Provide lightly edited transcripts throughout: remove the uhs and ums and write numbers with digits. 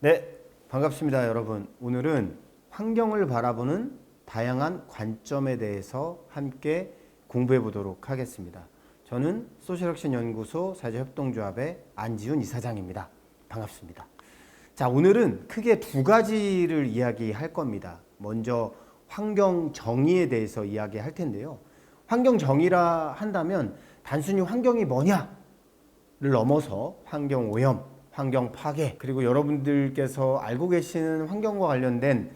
네, 반갑습니다, 여러분. 오늘은 환경을 바라보는 다양한 관점에 대해서 함께 공부해 보도록 하겠습니다. 저는 소셜액션연구소 사회협동조합의 안지훈 이사장입니다. 반갑습니다. 자, 오늘은 크게 두 가지를 이야기할 겁니다. 먼저 환경 정의에 대해서 이야기할 텐데요. 환경 정의라 한다면 단순히 환경이 뭐냐를 넘어서 환경 오염, 환경 파괴, 그리고 여러분들께서 알고 계시는 환경과 관련된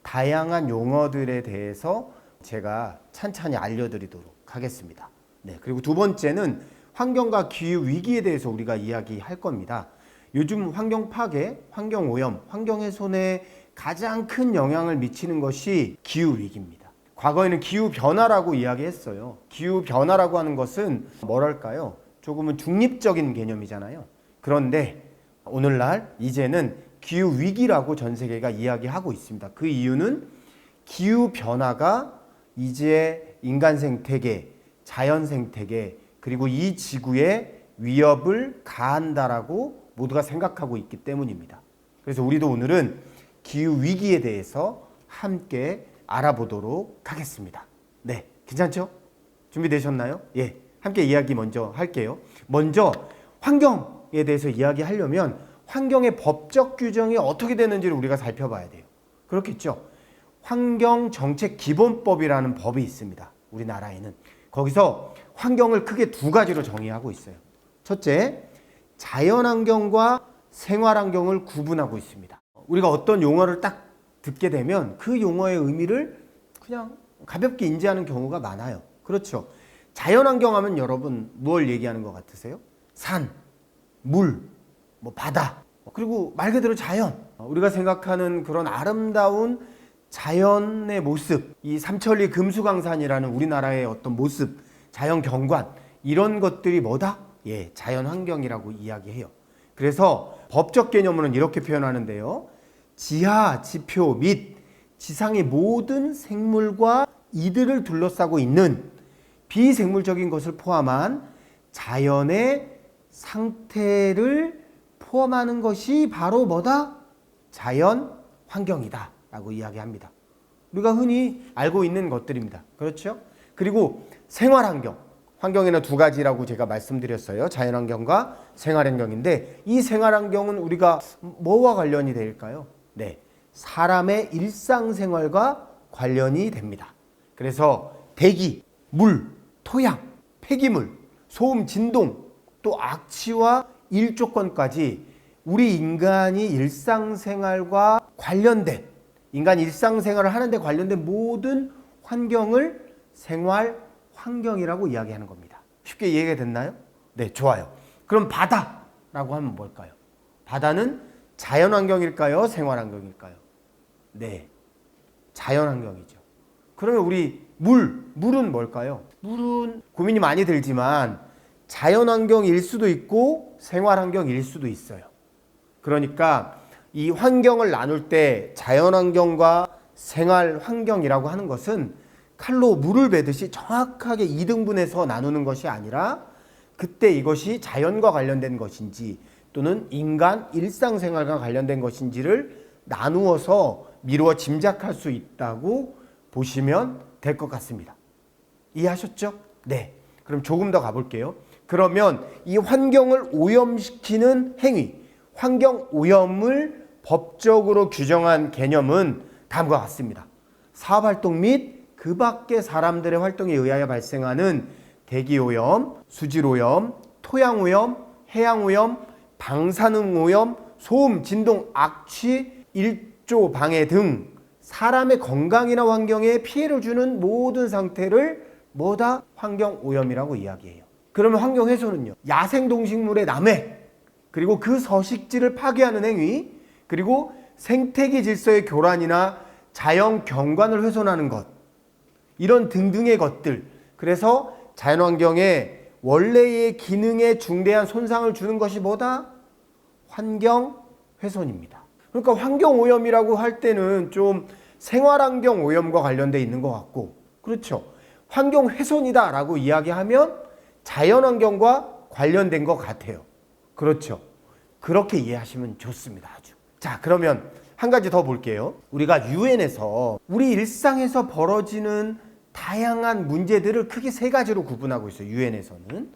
다양한 용어들에 대해서 제가 찬찬히 알려드리도록 하겠습니다. 네, 그리고 두 번째는 환경과 기후 위기에 대해서 우리가 이야기할 겁니다. 요즘 환경 파괴, 환경 오염, 환경 훼손에 가장 큰 영향을 미치는 것이 기후 위기입니다. 과거에는 기후 변화라고 이야기했어요. 기후 변화라고 하는 것은 뭐랄까요? 조금은 중립적인 개념이잖아요. 그런데 오늘날 이제는 기후 위기라고 전 세계가 이야기하고 있습니다. 그 이유는 기후 변화가 이제 인간 생태계, 자연 생태계, 그리고 이 지구에 위협을 가한다라고 모두가 생각하고 있기 때문입니다. 그래서 우리도 오늘은 기후 위기에 대해서 함께 알아보도록 하겠습니다. 네, 괜찮죠? 준비되셨나요? 예, 함께 이야기 먼저 할게요. 먼저 환경에 대해서 이야기하려면 환경의 법적 규정이 어떻게 되는지를 우리가 살펴봐야 돼요. 그렇겠죠? 환경정책기본법이라는 법이 있습니다. 우리나라에는. 거기서 환경을 크게 두 가지로 정의하고 있어요. 첫째, 자연환경과 생활환경을 구분하고 있습니다. 우리가 어떤 용어를 딱 듣게 되면 그 용어의 의미를 그냥 가볍게 인지하는 경우가 많아요. 그렇죠? 자연환경 하면 여러분 뭘 얘기하는 것 같으세요? 산, 물, 바다, 그리고 말 그대로 자연. 우리가 생각하는 그런 아름다운 자연의 모습, 이 삼천리 금수강산이라는 우리나라의 어떤 모습, 자연 경관, 이런 것들이 뭐다? 예, 자연환경이라고 이야기해요. 그래서 법적 개념으로는 이렇게 표현하는데요. 지하, 지표 및 지상의 모든 생물과 이들을 둘러싸고 있는 비생물적인 것을 포함한 자연의 상태를 포함하는 것이 바로 뭐다? 자연 환경이다 라고 이야기합니다. 우리가 흔히 알고 있는 것들입니다. 그렇죠? 그리고 생활환경, 환경에는 두 가지라고 제가 말씀드렸어요. 자연환경과 생활환경인데 이 생활환경은 우리가 뭐와 관련이 될까요? 네, 사람의 일상생활과 관련이 됩니다. 그래서 대기, 물, 토양, 폐기물, 소음, 진동, 또 악취와 일조건까지 우리 인간이 일상생활과 관련된, 인간 일상생활을 하는데 관련된 모든 환경을 생활 환경이라고 이야기하는 겁니다. 쉽게 이해가 됐나요? 네, 좋아요. 그럼 바다라고 하면 뭘까요? 바다는 자연환경일까요? 생활환경일까요? 네, 자연환경이죠. 그러면 우리 물은 뭘까요? 물은 고민이 많이 들지만 자연환경일 수도 있고 생활환경일 수도 있어요. 그러니까 이 환경을 나눌 때 자연환경과 생활환경이라고 하는 것은 칼로 물을 베듯이 정확하게 2등분해서 나누는 것이 아니라 그때 이것이 자연과 관련된 것인지 또는 인간 일상생활과 관련된 것인지를 나누어서 미루어 짐작할 수 있다고 보시면 될 것 같습니다. 이해하셨죠? 네. 그럼 조금 더 가볼게요. 그러면 이 환경을 오염시키는 행위, 환경 오염을 법적으로 규정한 개념은 다음과 같습니다. 사업활동 및 그 밖의 사람들의 활동에 의하여 발생하는 대기오염, 수질오염, 토양오염, 해양오염, 방사능오염, 소음, 진동, 악취, 일조 방해 등 사람의 건강이나 환경에 피해를 주는 모든 상태를 뭐다? 환경오염이라고 이야기해요. 그러면 환경훼손은요? 야생동식물의 남해, 그리고 그 서식지를 파괴하는 행위, 그리고 생태계 질서의 교란이나 자연 경관을 훼손하는 것, 이런 등등의 것들. 그래서 자연환경의 원래의 기능에 중대한 손상을 주는 것이 뭐다? 환경훼손입니다. 그러니까 환경오염이라고 할 때는 좀 생활환경 오염과 관련돼 있는 것 같고, 그렇죠? 환경훼손이다 라고 이야기하면 자연환경과 관련된 것 같아요. 그렇죠? 그렇게 이해하시면 좋습니다. 아주. 자, 그러면 한 가지 더 볼게요. 우리가 유엔에서 우리 일상에서 벌어지는 다양한 문제들을 크게 세 가지로 구분하고 있어요. 유엔에서는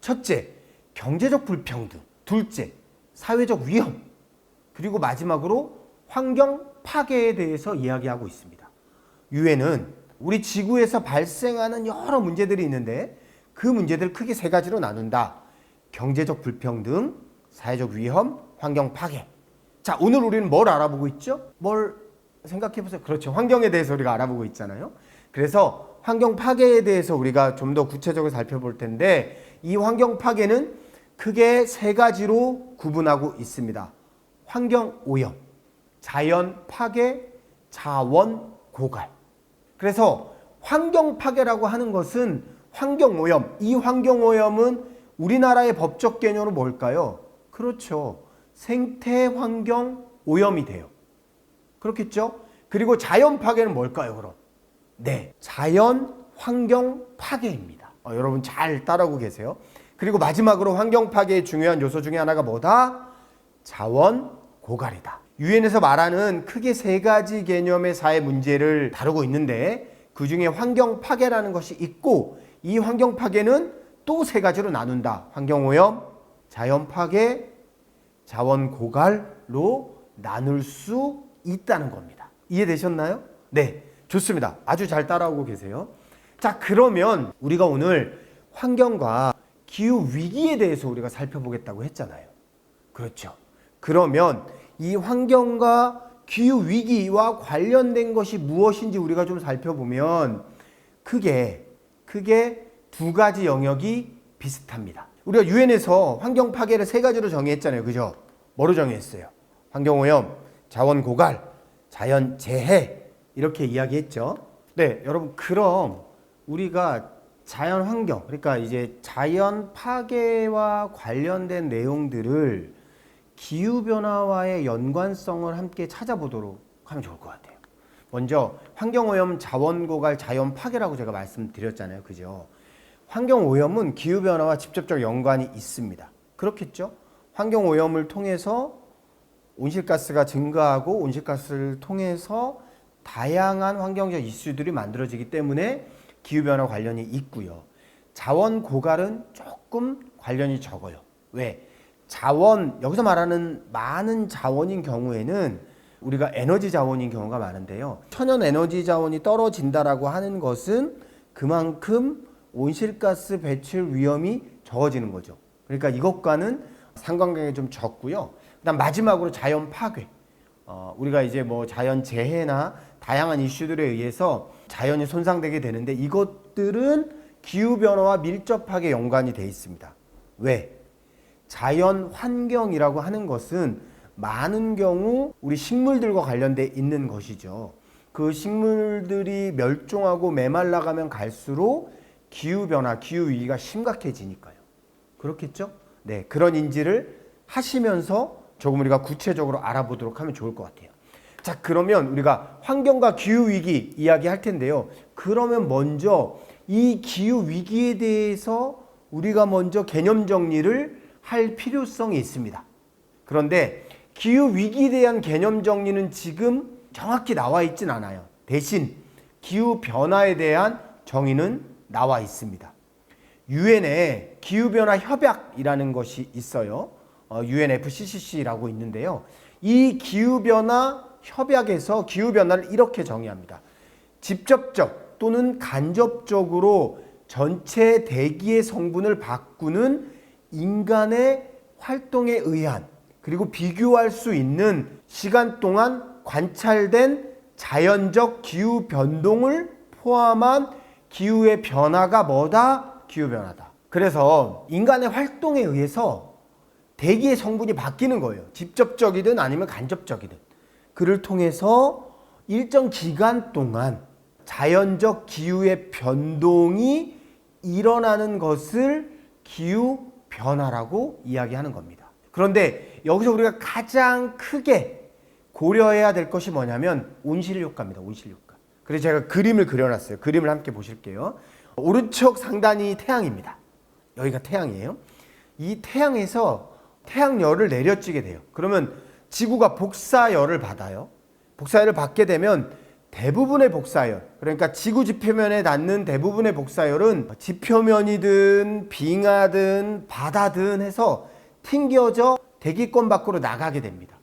첫째, 경제적 불평등. 둘째, 사회적 위험. 그리고 마지막으로 환경 파괴에 대해서 이야기하고 있습니다. 유엔은 우리 지구에서 발생하는 여러 문제들이 있는데 그 문제들 크게 세 가지로 나눈다. 경제적 불평등, 사회적 위험, 환경 파괴. 자, 오늘 우리는 뭘 알아보고 있죠? 뭘 생각해 보세요. 그렇죠. 환경에 대해서 우리가 알아보고 있잖아요. 그래서 환경 파괴에 대해서 우리가 좀 더 구체적으로 살펴볼 텐데 이 환경 파괴는 크게 세 가지로 구분하고 있습니다. 환경 오염, 자연 파괴, 자원 고갈. 그래서 환경 파괴라고 하는 것은 환경 오염, 이 환경 오염은 우리나라의 법적 개념으로 뭘까요? 그렇죠. 생태 환경 오염이 돼요. 그렇겠죠? 그리고 자연 파괴는 뭘까요, 그럼? 네, 자연 환경 파괴입니다. 여러분 잘 따라오고 계세요. 그리고 마지막으로 환경 파괴의 중요한 요소 중에 하나가 뭐다? 자원 고갈이다. 유엔에서 말하는 크게 세 가지 개념의 사회 문제를 다루고 있는데 그 중에 환경 파괴라는 것이 있고 이 환경 파괴는 또 세 가지로 나눈다. 환경 오염, 자연 파괴, 자원 고갈로 나눌 수 있다는 겁니다. 이해되셨나요? 네, 좋습니다. 아주 잘 따라오고 계세요. 자, 그러면 우리가 오늘 환경과 기후 위기에 대해서 우리가 살펴보겠다고 했잖아요. 그렇죠. 그러면 이 환경과 기후 위기와 관련된 것이 무엇인지 우리가 좀 살펴보면 크게 두 가지 영역이 비슷합니다. 우리가 유엔에서 환경 파괴를 세 가지로 정의했잖아요. 그죠? 뭐로 정의했어요? 환경 오염, 자원 고갈, 자연 재해 이렇게 이야기했죠. 네, 여러분 그럼 우리가 자연 환경, 그러니까 이제 자연 파괴와 관련된 내용들을 기후변화와의 연관성을 함께 찾아보도록 하면 좋을 것 같아요. 먼저 환경오염, 자원고갈, 자연 파괴라고 제가 말씀드렸잖아요. 그죠? 환경오염은 기후변화와 직접적 연관이 있습니다. 그렇겠죠? 환경오염을 통해서 온실가스가 증가하고 온실가스를 통해서 다양한 환경적 이슈들이 만들어지기 때문에 기후변화 관련이 있고요. 자원고갈은 조금 관련이 적어요. 왜? 자원, 여기서 말하는 많은 자원인 경우에는 우리가 에너지 자원인 경우가 많은데요. 천연 에너지 자원이 떨어진다라고 하는 것은 그만큼 온실가스 배출 위험이 적어지는 거죠. 그러니까 이것과는 상관관계가 좀 적고요. 그다음 마지막으로 자연 파괴. 우리가 이제 뭐 자연 재해나 다양한 이슈들에 의해서 자연이 손상되게 되는데 이것들은 기후변화와 밀접하게 연관이 돼 있습니다. 왜? 자연 환경이라고 하는 것은 많은 경우 우리 식물들과 관련돼 있는 것이죠. 그 식물들이 멸종하고 메말라가면 갈수록 기후변화, 기후위기가 심각해지니까요. 그렇겠죠? 네, 그런 인지를 하시면서 조금 우리가 구체적으로 알아보도록 하면 좋을 것 같아요. 자, 그러면 우리가 환경과 기후위기 이야기할 텐데요. 그러면 먼저 이 기후위기에 대해서 우리가 먼저 개념 정리를 할 필요성이 있습니다. 그런데 기후위기에 대한 개념 정리는 지금 정확히 나와 있진 않아요. 대신 기후변화에 대한 정의는 나와 있습니다. 유엔에 기후변화 협약이라는 것이 있어요. UNFCCC라고 있는데요. 이 기후변화 협약에서 기후변화를 이렇게 정의합니다. 직접적 또는 간접적으로 전체 대기의 성분을 바꾸는 인간의 활동에 의한 그리고 비교할 수 있는 시간 동안 관찰된 자연적 기후 변동을 포함한 기후의 변화가 뭐다? 기후변화다. 그래서 인간의 활동에 의해서 대기의 성분이 바뀌는 거예요. 직접적이든 아니면 간접적이든. 그를 통해서 일정 기간 동안 자연적 기후의 변동이 일어나는 것을 기후변화라고 이야기하는 겁니다. 그런데 여기서 우리가 가장 크게 고려해야 될 것이 뭐냐면 온실효과입니다. 온실효과. 그래서 제가 그림을 그려놨어요. 그림을 함께 보실게요. 오른쪽 상단이 태양입니다. 여기가 태양이에요. 이 태양에서 태양열을 내려찌게 돼요. 그러면 지구가 복사열을 받아요. 복사열을 받게 되면 대부분의 복사열, 그러니까 지구 지표면에 닿는 대부분의 복사열은 지표면이든 빙하든 바다든 해서 튕겨져 대기권 밖으로 나가게 됩니다.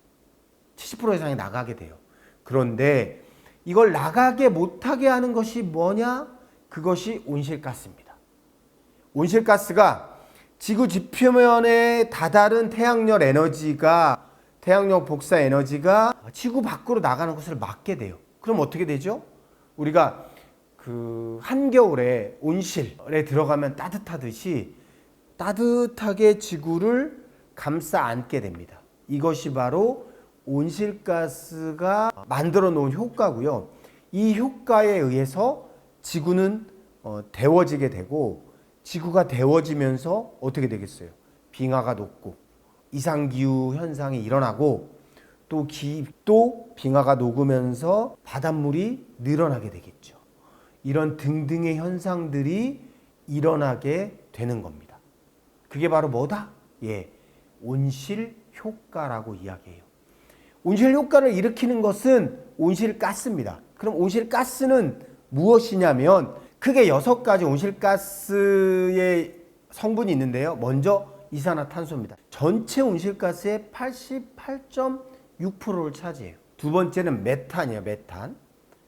70% 이상이 나가게 돼요. 그런데 이걸 나가게 못하게 하는 것이 뭐냐? 그것이 온실가스입니다. 온실가스가 지구 지표면에 다다른 태양열 복사 에너지가 지구 밖으로 나가는 것을 막게 돼요. 그럼 어떻게 되죠? 우리가 그 한겨울에 온실에 들어가면 따뜻하듯이 따뜻하게 지구를 감싸 안게 됩니다. 이것이 바로 온실가스가 만들어 놓은 효과고요. 이 효과에 의해서 지구는 데워지게 되고, 지구가 데워지면서 어떻게 되겠어요? 빙하가 녹고 이상기후 현상이 일어나고, 또 빙하가 녹으면서 바닷물이 늘어나게 되겠죠. 이런 등등의 현상들이 일어나게 되는 겁니다. 그게 바로 뭐다? 온실 효과라고 이야기해요. 온실 효과를 일으키는 것은 온실가스입니다. 그럼 온실가스는 무엇이냐면 크게 6가지 온실가스의 성분이 있는데요. 먼저 이산화탄소입니다. 전체 온실가스의 88.6%를 차지해요. 두 번째는 메탄이에요. 메탄,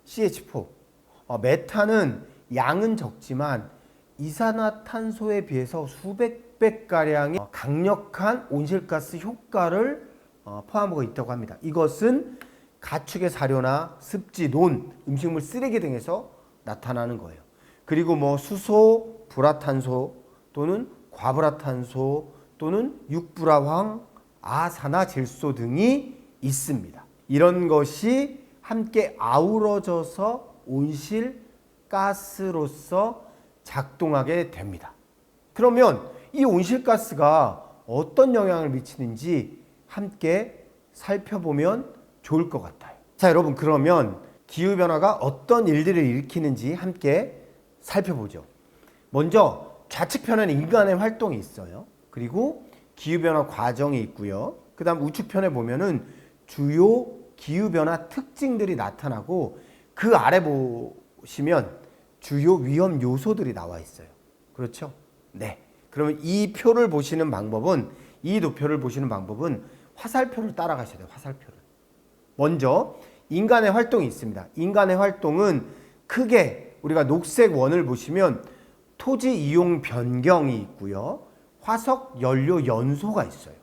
CH4. 메탄은 양은 적지만 이산화탄소에 비해서 수백 배가량의 강력한 온실가스 효과를 포함하고 있다고 합니다. 이것은 가축의 사료나 습지, 논, 음식물 쓰레기 등에서 나타나는 거예요. 그리고 수소, 불화탄소 또는 과불화탄소 또는 육불화황, 아산화질소 등이 있습니다. 이런 것이 함께 아우러져서 온실가스로서 작동하게 됩니다. 그러면 이 온실가스가 어떤 영향을 미치는지 함께 살펴보면 좋을 것 같아요. 자, 여러분, 그러면 기후변화가 어떤 일들을 일으키는지 함께 살펴보죠. 먼저 좌측편에는 인간의 활동이 있어요. 그리고 기후변화 과정이 있고요. 그 다음 우측편에 보면은 주요 기후변화 특징들이 나타나고, 그 아래 보시면 주요 위험 요소들이 나와 있어요. 그렇죠? 네. 그러면 이 도표를 보시는 방법은 화살표를 따라가셔야 돼요. 화살표를. 먼저 인간의 활동이 있습니다. 인간의 활동은 크게 우리가 녹색 원을 보시면 토지 이용 변경이 있고요. 화석 연료 연소가 있어요.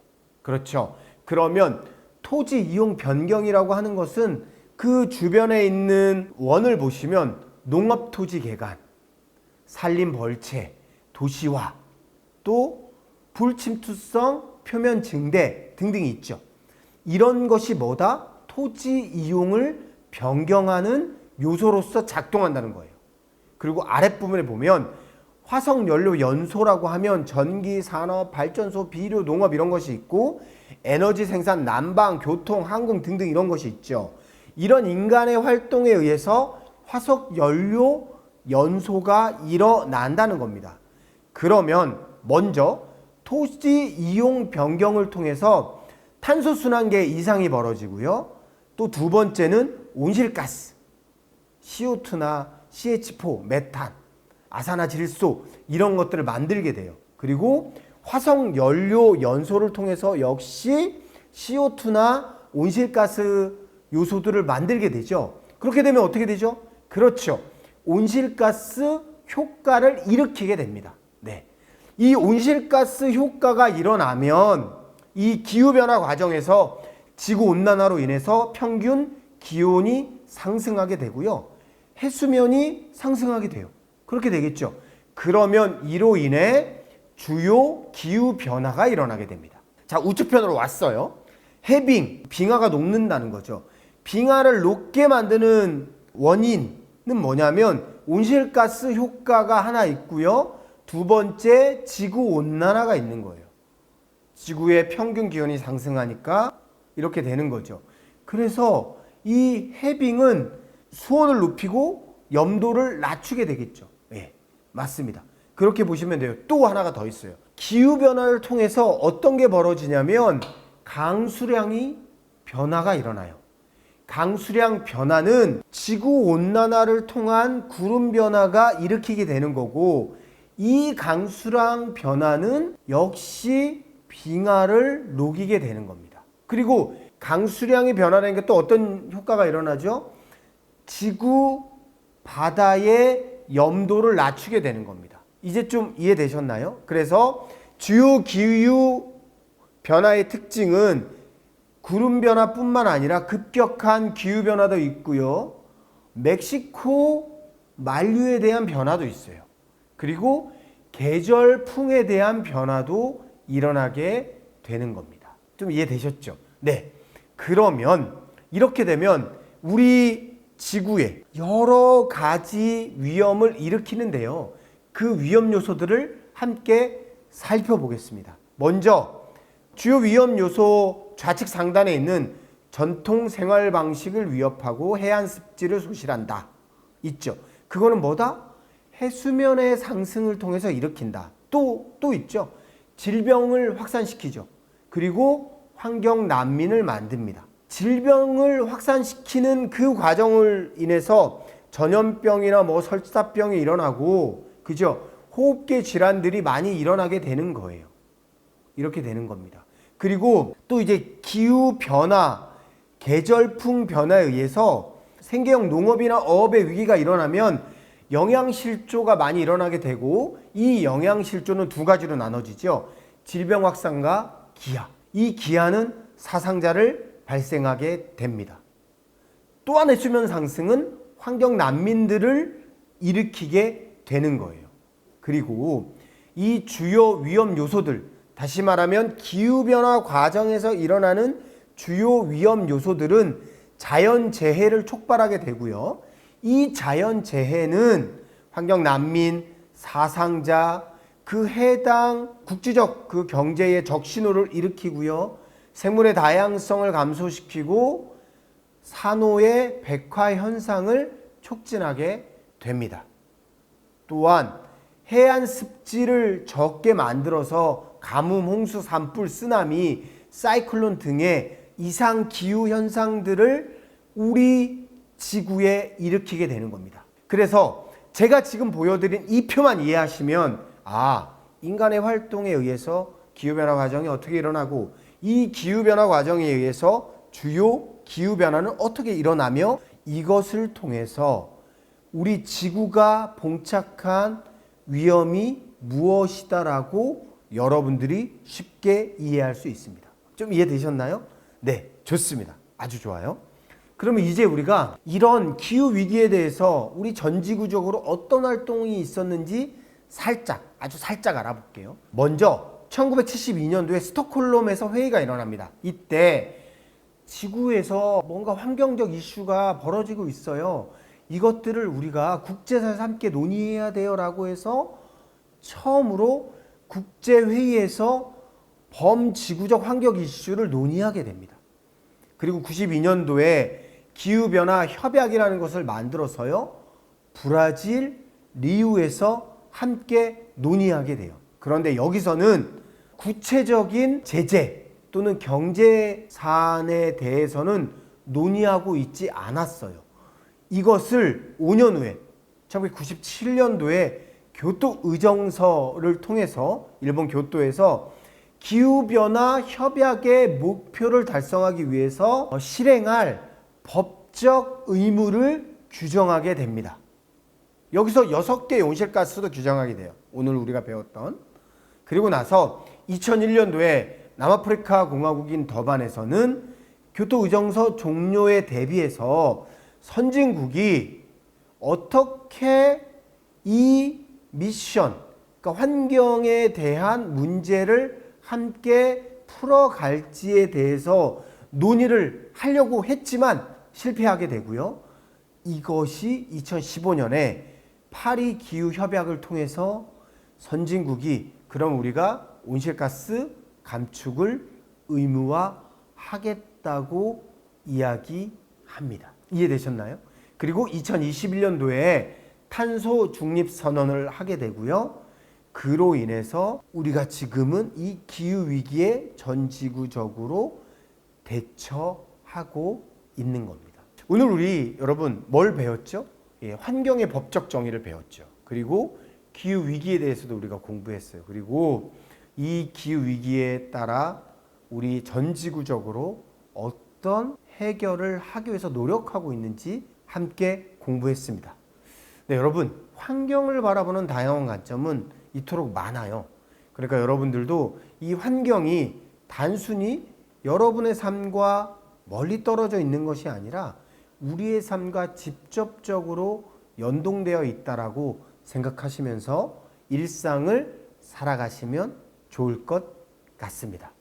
그렇죠? 그러면 토지 이용 변경이라고 하는 것은 그 주변에 있는 원을 보시면 농업 토지 개간, 산림 벌채, 도시화, 또 불침투성 표면 증대 등등이 있죠. 이런 것이 뭐다? 토지 이용을 변경하는 요소로서 작동한다는 거예요. 그리고 아랫부분에 보면 화석연료 연소라고 하면 전기, 산업, 발전소, 비료, 농업 이런 것이 있고, 에너지 생산, 난방, 교통, 항공 등등 이런 것이 있죠. 이런 인간의 활동에 의해서 화석연료 연소가 일어난다는 겁니다. 그러면 먼저 토지 이용 변경을 통해서 탄소순환계 이상이 벌어지고요. 또 두 번째는 온실가스, CO2나 CH4, 메탄, 아산화질소 이런 것들을 만들게 돼요. 그리고 화석연료 연소를 통해서 역시 CO2나 온실가스 요소들을 만들게 되죠. 그렇게 되면 어떻게 되죠? 그렇죠. 온실가스 효과를 일으키게 됩니다. 네. 이 온실가스 효과가 일어나면 이 기후변화 과정에서 지구온난화로 인해서 평균 기온이 상승하게 되고요. 해수면이 상승하게 돼요. 그렇게 되겠죠. 그러면 이로 인해 주요 기후변화가 일어나게 됩니다. 자, 우측편으로 왔어요. 해빙, 빙하가 녹는다는 거죠. 빙하를 녹게 만드는 원인은 뭐냐면 온실가스 효과가 하나 있고요. 두 번째, 지구온난화가 있는 거예요. 지구의 평균 기온이 상승하니까 이렇게 되는 거죠. 그래서 이 해빙은 수온을 높이고 염도를 낮추게 되겠죠. 예, 맞습니다. 그렇게 보시면 돼요. 또 하나가 더 있어요. 기후변화를 통해서 어떤 게 벌어지냐면 강수량이 변화가 일어나요. 강수량 변화는 지구온난화를 통한 구름 변화가 일으키게 되는 거고, 이 강수량 변화는 역시 빙하를 녹이게 되는 겁니다. 그리고 강수량이 변화라는 게 또 어떤 효과가 일어나죠? 지구 바다의 염도를 낮추게 되는 겁니다. 이제 좀 이해되셨나요? 그래서 주요 기후 변화의 특징은 구름 변화뿐만 아니라 급격한 기후 변화도 있고요. 멕시코 만류에 대한 변화도 있어요. 그리고 계절풍에 대한 변화도 일어나게 되는 겁니다. 좀 이해되셨죠? 네. 그러면 이렇게 되면 우리 지구에 여러 가지 위험을 일으키는데요. 그 위험 요소들을 함께 살펴보겠습니다. 먼저 주요 위험 요소 좌측 상단에 있는 전통 생활 방식을 위협하고 해안 습지를 소실한다. 있죠. 그거는 뭐다? 해수면의 상승을 통해서 일으킨다. 또 있죠. 질병을 확산시키죠. 그리고 환경 난민을 만듭니다. 질병을 확산시키는 그 과정을 인해서 전염병이나 설사병이 일어나고, 그죠? 호흡기 질환들이 많이 일어나게 되는 거예요. 이렇게 되는 겁니다. 그리고 또 이제 기후 변화, 계절풍 변화에 의해서 생계형 농업이나 어업의 위기가 일어나면 영양실조가 많이 일어나게 되고, 이 영양실조는 두 가지로 나눠지죠. 질병 확산과 기아. 이 기아는 사상자를 발생하게 됩니다. 또한 해수면 상승은 환경 난민들을 일으키게 되는 거예요. 그리고 이 주요 위험 요소들, 다시 말하면 기후변화 과정에서 일어나는 주요 위험 요소들은 자연재해를 촉발하게 되고요. 이 자연재해는 환경 난민, 사상자, 그 해당 국지적 그 경제의 적신호를 일으키고요. 생물의 다양성을 감소시키고 산호의 백화 현상을 촉진하게 됩니다. 또한 해안 습지를 적게 만들어서 가뭄, 홍수, 산불, 쓰나미, 사이클론 등의 이상 기후 현상들을 우리 지구에 일으키게 되는 겁니다. 그래서 제가 지금 보여드린 이 표만 이해하시면, 인간의 활동에 의해서 기후변화 과정이 어떻게 일어나고, 이 기후변화 과정에 의해서 주요 기후변화는 어떻게 일어나며, 이것을 통해서 우리 지구가 봉착한 위험이 무엇이다라고 여러분들이 쉽게 이해할 수 있습니다. 좀 이해되셨나요? 네, 좋습니다. 아주 좋아요. 그러면 이제 우리가 이런 기후위기에 대해서 우리 전지구적으로 어떤 활동이 있었는지 아주 살짝 알아볼게요. 먼저 1972년도에 스톡홀름에서 회의가 일어납니다. 이때 지구에서 뭔가 환경적 이슈가 벌어지고 있어요. 이것들을 우리가 국제사회에서 함께 논의해야 돼요 라고 해서 처음으로 국제회의에서 범지구적 환경 이슈를 논의하게 됩니다. 그리고 92년도에 기후변화 협약이라는 것을 만들어서요, 브라질 리우에서 함께 논의하게 돼요. 그런데 여기서는 구체적인 제재 또는 경제 사안에 대해서는 논의하고 있지 않았어요. 이것을 5년 후에 1997년도에 교토 의정서를 통해서 일본 교토에서 기후변화 협약의 목표를 달성하기 위해서 실행할 법적 의무를 규정하게 됩니다. 여기서 6개의 온실가스도 규정하게 돼요. 오늘 우리가 배웠던. 그리고 나서 2001년도에 남아프리카 공화국인 더반에서는 교토 의정서 종료에 대비해서 선진국이 어떻게 이 미션, 그러니까 환경에 대한 문제를 함께 풀어갈지에 대해서 논의를 하려고 했지만 실패하게 되고요. 이것이 2015년에 파리 기후협약을 통해서 선진국이 그럼 우리가 온실가스 감축을 의무화하겠다고 이야기합니다. 이해되셨나요? 그리고 2021년도에 탄소 중립 선언을 하게 되고요. 그로 인해서 우리가 지금은 이 기후위기에 전지구적으로 대처하고 하고 있는 겁니다. 오늘 우리 여러분 뭘 배웠죠? 예, 환경의 법적 정의를 배웠죠. 그리고 기후 위기에 대해서도 우리가 공부했어요. 그리고 이 기후 위기에 따라 우리 전 지구적으로 어떤 해결을 하기 위해서 노력하고 있는지 함께 공부했습니다. 네, 여러분, 환경을 바라보는 다양한 관점은 이토록 많아요. 그러니까 여러분들도 이 환경이 단순히 여러분의 삶과 멀리 떨어져 있는 것이 아니라 우리의 삶과 직접적으로 연동되어 있다라고 생각하시면서 일상을 살아가시면 좋을 것 같습니다.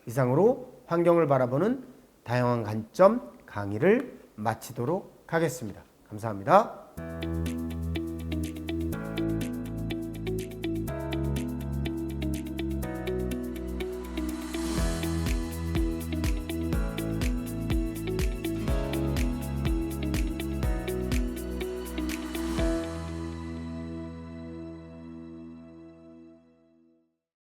이상으로 환경을 바라보는 다양한 관점 강의를 마치도록 하겠습니다. 감사합니다.